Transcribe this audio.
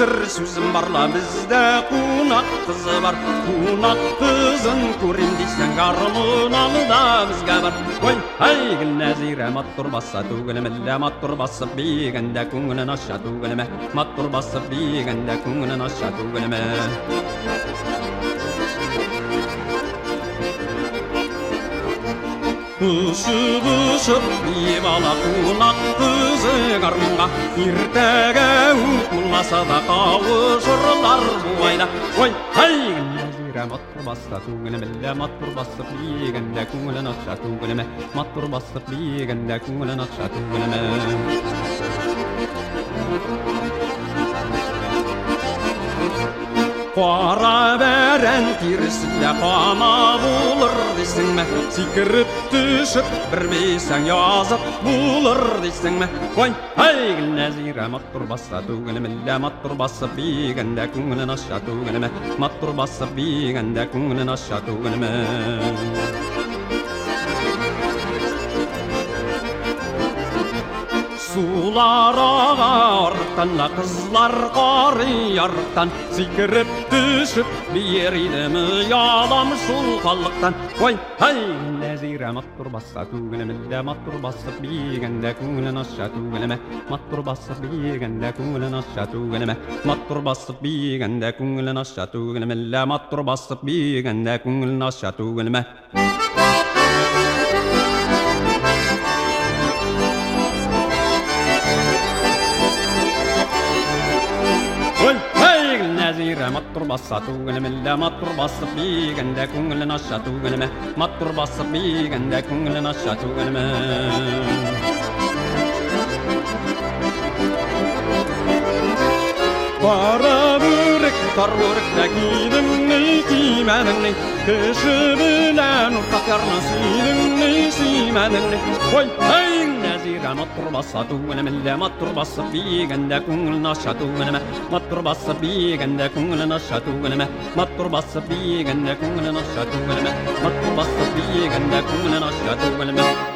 Батыр сөзім барла бізде қунақ қызы бар. Қунақ қызын көрем дейсің, армын алда бізге бар. Ой, айгіл нәзира маттұр баса төгілімілі, маттұр басып бейгенде көңілін аша төгіліме, маттұр басып бейгенде көңілін аша төгіліме. Ұшып бала қунақ қызы қармынға, ертегі ұтылмаса да қауышырлар бұайда. Ой, айгіл нәзира маттұр баса төгілімілі, маттұр басып бейгенде көңілін аша төгіліме, маттұр басып бейгенде көңілін аша төгіліме. Қара бәрән терісінде қама болыр дейсің ме? Секіріп түшіп бір бейсің язып болыр дейсің ме? Ой, айгіл нәзира маттұр баса төгілімілі, маттұр басып бейгенде көңілін аша төгіліме, маттұр басып бейгенде көңілін аша төгіліме. Сулар ағарықтан, қызлар қары арықтан, секіріп түшіп берейді мұялам шул қалықтан. Ой, ай, нәзира маттұр баса төгілімілі, маттұр басып бейгенде көңілін аша төгіліме, маттұр басып бейгенде көңілін аша төгіліме, маттұр басып бейгенде көңілін аша төгілімілі, маттұр басып бейгенде көңілін аша төгіліме. Маттұр баса төгілімілі, маттұр басып бейгенде көңілін аша төгіліме, маттұр басып бейгенде көңілін аша төгіліме. Қара бөрік, тар бөрікті кидің не кимәдің не, кіші білән ұрқақ ярны сүйдің не сүймәдің не. Ой, айң нәзира маттұр баса төгілімілі, маттұр басып бейгенде көңілін аша төгіліме, маттұр басып бейгенде көңілін аша төгіліме, маттұр басып бейгенде көңілін аша төгіліме, маттұр басып бейгенде көңілін аша төгіліме.